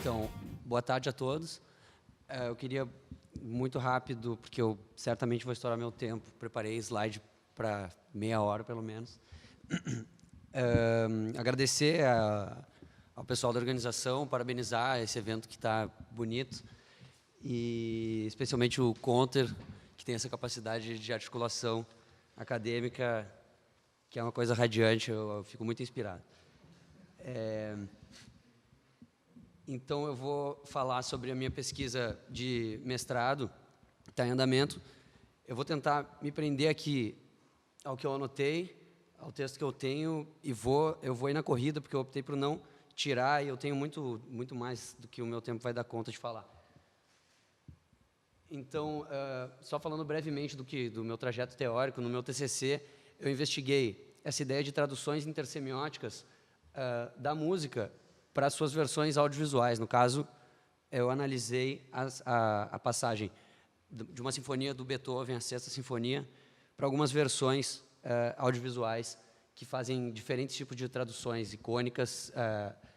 Então, boa tarde a todos. Eu queria, muito rápido, porque eu certamente vou estourar meu tempo, preparei slide para meia hora, pelo menos. Agradecer ao pessoal da organização, parabenizar esse evento que está bonito, e especialmente o Conter, que tem essa capacidade de articulação acadêmica, que é uma coisa radiante, eu fico muito inspirado. Então, eu vou falar sobre a minha pesquisa de mestrado, que está em andamento. Eu vou tentar me prender aqui ao que eu anotei, ao texto que eu tenho, e eu vou ir na corrida, porque eu optei por não tirar, e eu tenho muito mais do que o meu tempo vai dar conta de falar. Então, só falando brevemente do meu trajeto teórico, no meu TCC, eu investiguei essa ideia de traduções intersemióticas da música para as suas versões audiovisuais. No caso, eu analisei a passagem de uma sinfonia do Beethoven, a Sexta Sinfonia, para algumas versões audiovisuais que fazem diferentes tipos de traduções icônicas,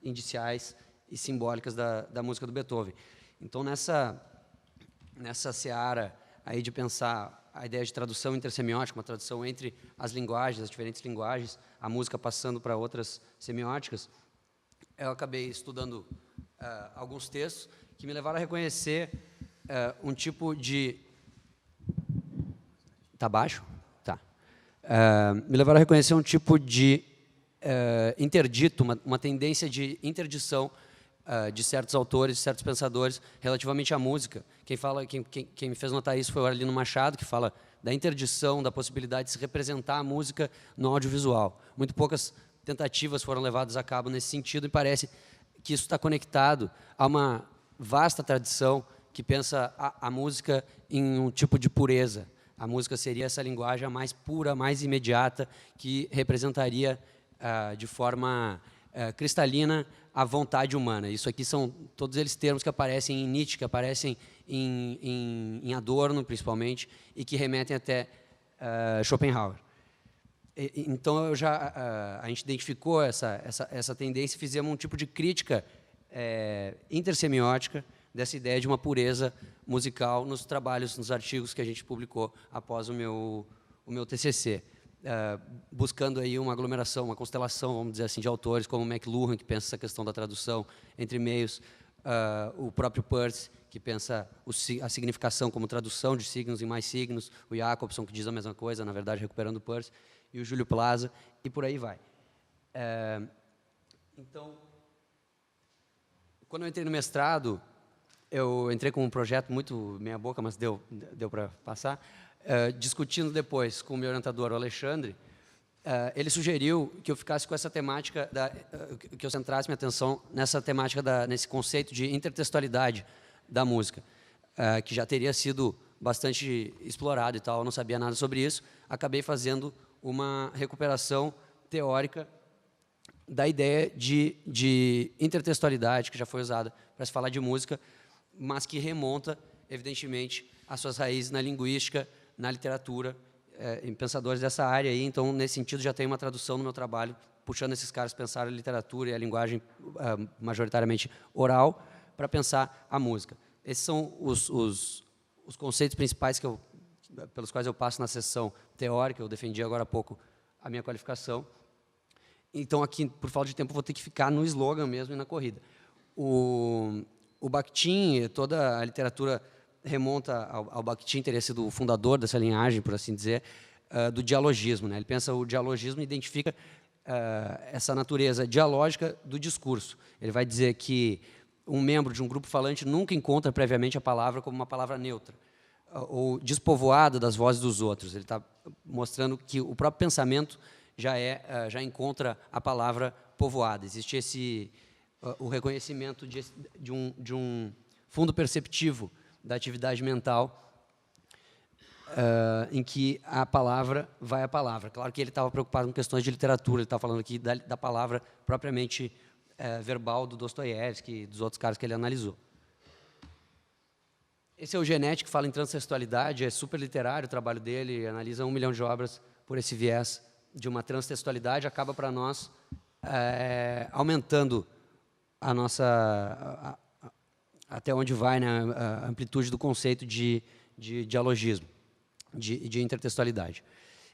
indiciais e simbólicas da música do Beethoven. Então, nessa seara aí de pensar a ideia de tradução intersemiótica, uma tradução entre as linguagens, as diferentes linguagens, a música passando para outras semióticas, eu acabei estudando alguns textos que me levaram a reconhecer um tipo de... Está baixo? Tá. Me levaram a reconhecer um tipo de interdito, uma tendência de interdição de certos autores, de certos pensadores, relativamente à música. Quem me fez notar isso foi o Arlindo Machado, que fala da interdição, da possibilidade de se representar a música no audiovisual. Muito poucas tentativas foram levadas a cabo nesse sentido, e parece que isso está conectado a uma vasta tradição que pensa a música em um tipo de pureza. A música seria essa linguagem mais pura, mais imediata, que representaria de forma cristalina a vontade humana. Isso aqui são todos eles termos que aparecem em Nietzsche, que aparecem em Adorno, principalmente, e que remetem até Schopenhauer. Então, a gente identificou essa tendência e fizemos um tipo de crítica intersemiótica dessa ideia de uma pureza musical nos trabalhos, nos artigos que a gente publicou após o meu TCC, buscando aí uma aglomeração, uma constelação, vamos dizer assim, de autores como McLuhan, que pensa essa questão da tradução entre meios, o próprio Peirce, que pensa a significação como tradução de signos em mais signos, o Jacobson, que diz a mesma coisa, na verdade, recuperando o Peirce, e o Júlio Plaza, e por aí vai. Então, quando eu entrei no mestrado, eu entrei com um projeto muito meia-boca, mas deu para passar, discutindo depois com o meu orientador, o Alexandre. Ele sugeriu que eu ficasse com essa temática, que eu centrasse minha atenção nessa temática, nesse conceito de intertextualidade da música, que já teria sido bastante explorado e tal, eu não sabia nada sobre isso. Acabei fazendo uma recuperação teórica da ideia de intertextualidade, que já foi usada para se falar de música, mas que remonta, evidentemente, às suas raízes na linguística, na literatura, em pensadores dessa área. Aí, então, nesse sentido, já tem uma tradução no meu trabalho, puxando esses caras a pensar a literatura e a linguagem majoritariamente oral, para pensar a música. Esses são os conceitos principais pelos quais eu passo na sessão teórica. Eu defendi agora há pouco a minha qualificação. Então, aqui, por falta de tempo, vou ter que ficar no slogan mesmo e na corrida. O Bakhtin, toda a literatura remonta ao Bakhtin, teria sido o fundador dessa linhagem, por assim dizer, do dialogismo, né? Ele pensa o dialogismo e identifica essa natureza dialógica do discurso. Ele vai dizer que um membro de um grupo falante nunca encontra previamente a palavra como uma palavra neutra, ou despovoada das vozes dos outros. Ele está mostrando que o próprio pensamento já encontra a palavra povoada. Existe o reconhecimento de um fundo perceptivo da atividade mental, em que a palavra vai à palavra. Claro que ele estava preocupado com questões de literatura, ele estava falando aqui da palavra propriamente verbal do Dostoiévski e dos outros caras que ele analisou. Esse é o Genetti, que fala em transtextualidade, é super literário o trabalho dele, analisa 1 milhão de obras por esse viés de uma transtextualidade, acaba para nós aumentando até onde vai, né, a amplitude do conceito de dialogismo, de intertextualidade.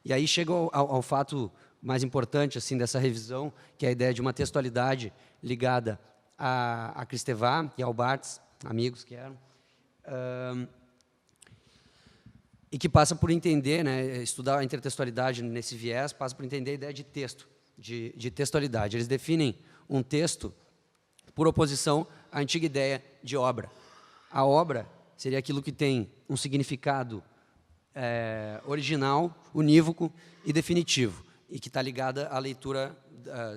E aí chega ao fato mais importante assim, dessa revisão, que é a ideia de uma textualidade ligada a Kristeva e ao Barthes, amigos que eram, e que passa por entender, né, estudar a intertextualidade nesse viés, passa por entender a ideia de texto, de textualidade. Eles definem um texto por oposição à antiga ideia de obra. A obra seria aquilo que tem um significado original, unívoco e definitivo, e que está ligada à leitura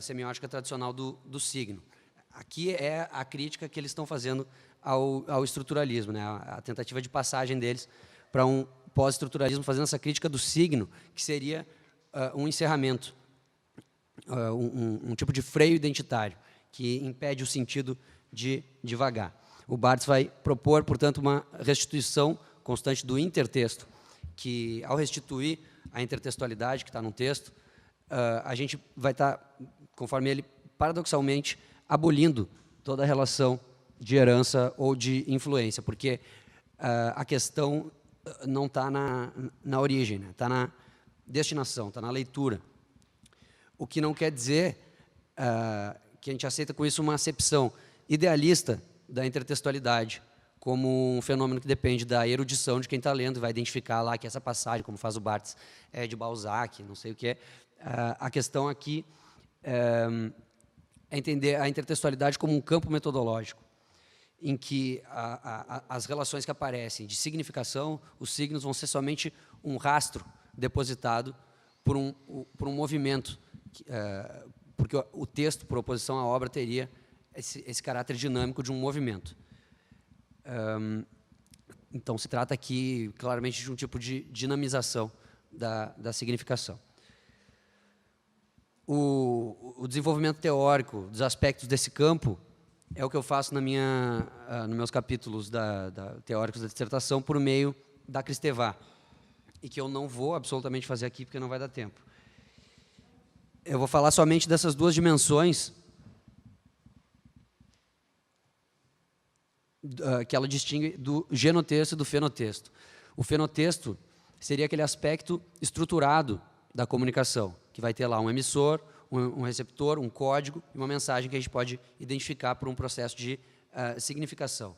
semiótica tradicional do signo. Aqui é a crítica que eles estão fazendo ao estruturalismo, né? A tentativa de passagem deles para um pós-estruturalismo, fazendo essa crítica do signo, que seria um encerramento, um tipo de freio identitário, que impede o sentido de divagar. O Barthes vai propor, portanto, uma restituição constante do intertexto, que, ao restituir a intertextualidade que está no texto, a gente vai estar, conforme ele, paradoxalmente, abolindo toda a relação de herança ou de influência, porque a questão não está na origem, né? Está na destinação, está na leitura. O que não quer dizer que a gente aceita com isso uma acepção idealista da intertextualidade, como um fenômeno que depende da erudição de quem está lendo e vai identificar lá que essa passagem, como faz o Barthes, é de Balzac, não sei o que é. A questão aqui é entender a intertextualidade como um campo metodológico, em que as relações que aparecem de significação, os signos vão ser somente um rastro depositado por um movimento, porque o texto, por oposição à obra, teria esse caráter dinâmico de um movimento. Então, se trata aqui, claramente, de um tipo de dinamização da significação. O desenvolvimento teórico dos aspectos desse campo é o que eu faço nos meus capítulos teóricos da dissertação por meio da Kristeva, e que eu não vou absolutamente fazer aqui, porque não vai dar tempo. Eu vou falar somente dessas duas dimensões que ela distingue do genotexto e do fenotexto. O fenotexto seria aquele aspecto estruturado da comunicação, que vai ter lá um emissor, um receptor, um código e uma mensagem que a gente pode identificar por um processo de significação.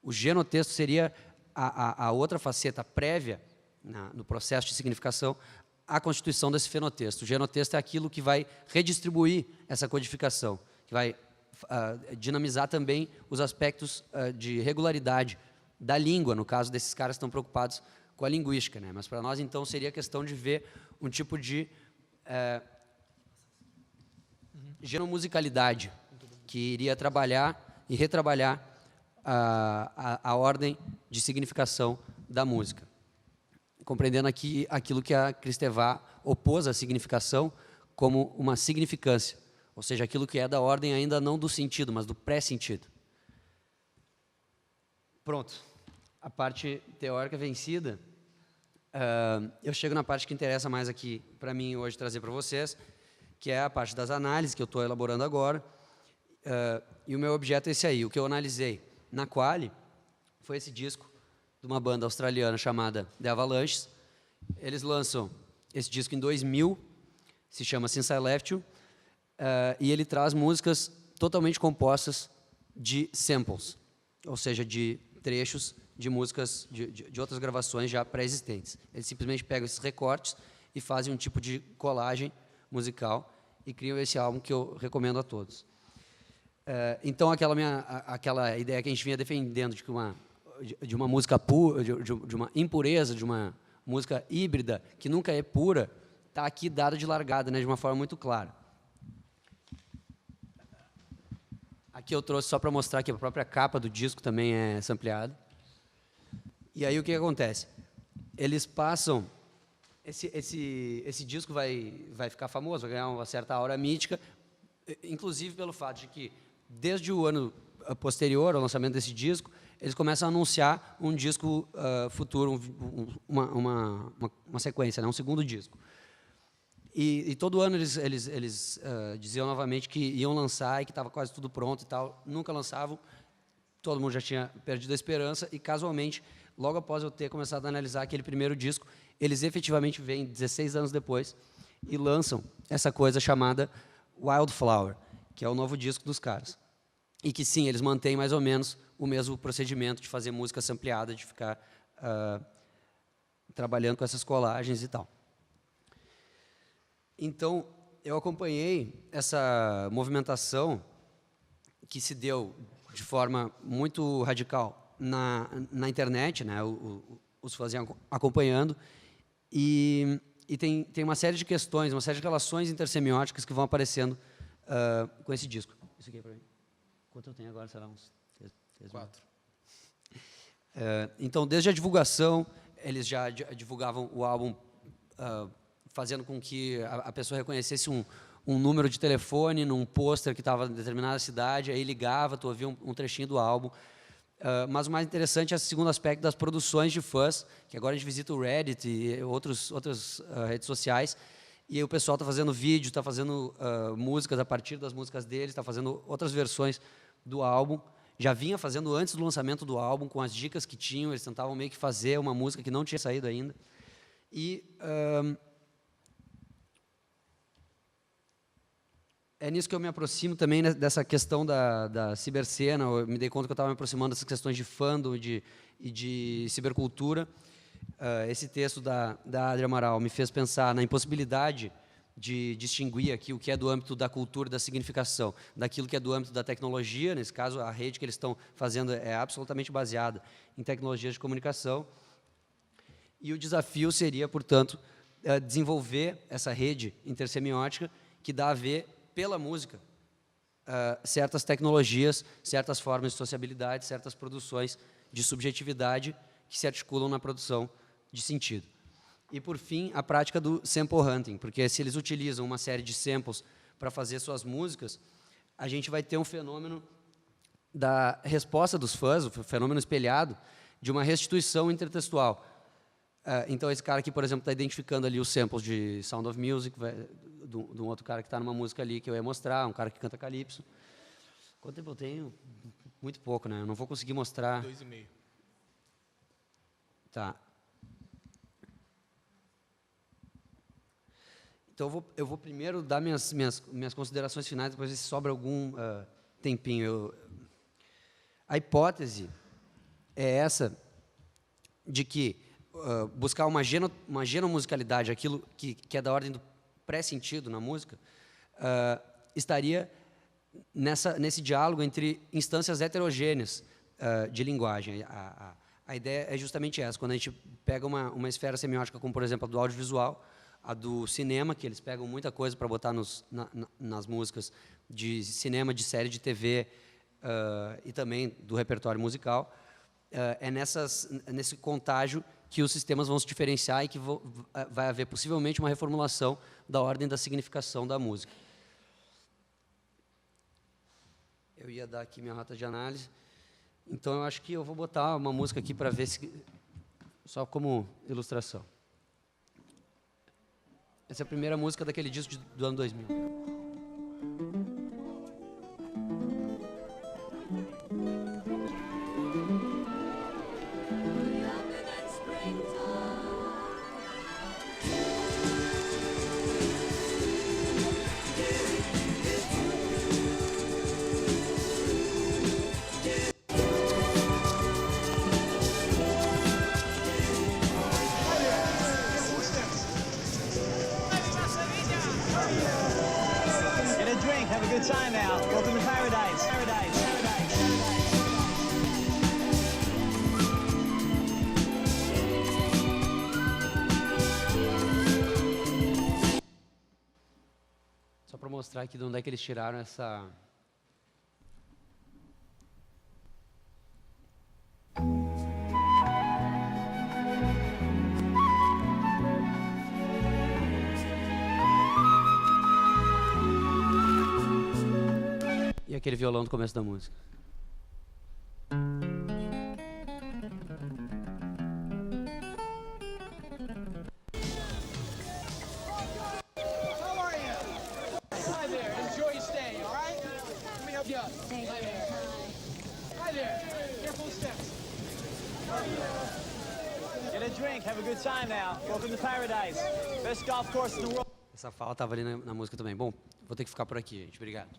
O genotexto seria a outra faceta prévia, no processo de significação, à constituição desse fenotexto. O genotexto é aquilo que vai redistribuir essa codificação, que vai dinamizar também os aspectos de regularidade da língua, no caso desses caras que estão preocupados com a linguística, né? Mas para nós, então, seria a questão de ver um tipo de genomusicalidade que iria trabalhar e retrabalhar a ordem de significação da música. Compreendendo aqui aquilo que a Kristeva opôs à significação como uma significância, ou seja, aquilo que é da ordem ainda não do sentido, mas do pré-sentido. Pronto. A parte teórica vencida, eu chego na parte que interessa mais aqui para mim hoje trazer para vocês, que é a parte das análises que eu estou elaborando agora, e o meu objeto é esse aí. O que eu analisei na Quali foi esse disco de uma banda australiana chamada The Avalanches. Eles lançam esse disco em 2000, se chama Since I Left You, e ele traz músicas totalmente compostas de samples, ou seja, de trechos de músicas de outras gravações já pré-existentes. Eles simplesmente pegam esses recortes e fazem um tipo de colagem musical e criam esse álbum que eu recomendo a todos. Então, aquela ideia que a gente vinha defendendo de uma música pura, de uma impureza, de uma música híbrida, que nunca é pura, está aqui dada de largada, né, de uma forma muito clara. Aqui eu trouxe só para mostrar que a própria capa do disco também é sampleada. E aí o que acontece? Eles passam... Esse disco vai ficar famoso, vai ganhar uma certa aura mítica, inclusive pelo fato de que, desde o ano posterior ao lançamento desse disco, eles começam a anunciar um disco futuro, uma sequência, né, um segundo disco. E todo ano eles diziam novamente que iam lançar e que estava quase tudo pronto e tal, nunca lançavam. todo mundo já tinha perdido a esperança e, casualmente, logo após eu ter começado a analisar aquele primeiro disco, eles efetivamente vêm 16 anos depois e lançam essa coisa chamada Wildflower, que é o novo disco dos caras. E que, sim, eles mantêm mais ou menos o mesmo procedimento de fazer música sampleada, de ficar trabalhando com essas colagens e tal. Então, eu acompanhei essa movimentação que se deu de forma muito radical na internet, né? Os fãs iam acompanhando, e tem uma série de questões, uma série de relações intersemióticas que vão aparecendo com esse disco. Isso aqui é para mim. Quanto eu tenho agora? Será uns 4. Então, desde a divulgação, eles já divulgavam o álbum fazendo com que a pessoa reconhecesse um número de telefone num pôster que estava em determinada cidade, aí ligava, tu ouvia um trechinho do álbum. Mas o mais interessante é o segundo aspecto das produções de fãs, que agora a gente visita o Reddit e outras redes sociais, e aí o pessoal está fazendo vídeo, está fazendo músicas a partir das músicas deles, está fazendo outras versões do álbum. Já vinha fazendo antes do lançamento do álbum, com as dicas que tinham, eles tentavam meio que fazer uma música que não tinha saído ainda. E é nisso que eu me aproximo também dessa questão da cibercena. Eu me dei conta que eu estava me aproximando dessas questões de fandom e de cibercultura. Esse texto da Adri Amaral me fez pensar na impossibilidade de distinguir aqui o que é do âmbito da cultura e da significação, daquilo que é do âmbito da tecnologia. Nesse caso, a rede que eles estão fazendo é absolutamente baseada em tecnologias de comunicação. E o desafio seria, portanto, desenvolver essa rede intersemiótica que dá a ver, pela música, certas tecnologias, certas formas de sociabilidade, certas produções de subjetividade que se articulam na produção de sentido. E, por fim, a prática do sample hunting, porque se eles utilizam uma série de samples para fazer suas músicas, a gente vai ter um fenômeno da resposta dos fãs, o fenômeno espelhado, de uma restituição intertextual. Então, esse cara aqui, por exemplo, está identificando ali os samples de Sound of Music, de um outro cara que está numa música ali que eu ia mostrar, um cara que canta calypso. Quanto tempo eu tenho? Muito pouco, né? Eu não vou conseguir mostrar. 2,5. Tá. Então, eu vou primeiro dar minhas considerações finais, depois se sobra algum tempinho. A hipótese é essa de que buscar uma genomusicalidade, aquilo que é da ordem do pré-sentido na música, estaria nesse diálogo entre instâncias heterogêneas de linguagem. A ideia é justamente essa. Quando a gente pega uma esfera semiótica, como, por exemplo, a do audiovisual, a do cinema, que eles pegam muita coisa para botar nas músicas de cinema, de série de TV e também do repertório musical, é nesse contágio que os sistemas vão se diferenciar e que vai haver possivelmente uma reformulação da ordem da significação da música. Eu ia dar aqui minha rota de análise. Então, eu acho que eu vou botar uma música aqui para ver se... Só como ilustração. Essa é a primeira música daquele disco do ano 2000. Have a good time now. Welcome to paradise. Paradise. Paradise. Só para mostrar aqui de onde é que eles tiraram essa... E aquele violão do começo da música. How are you? Hi there. Enjoy your stay, all right? Let me help you up. Hi there. Hi there. Careful steps. Get a drink. Have a good time now. Welcome to paradise. Best golf course in the world. Essa fala estava ali na música também. Bom, vou ter que ficar por aqui, gente. Obrigado.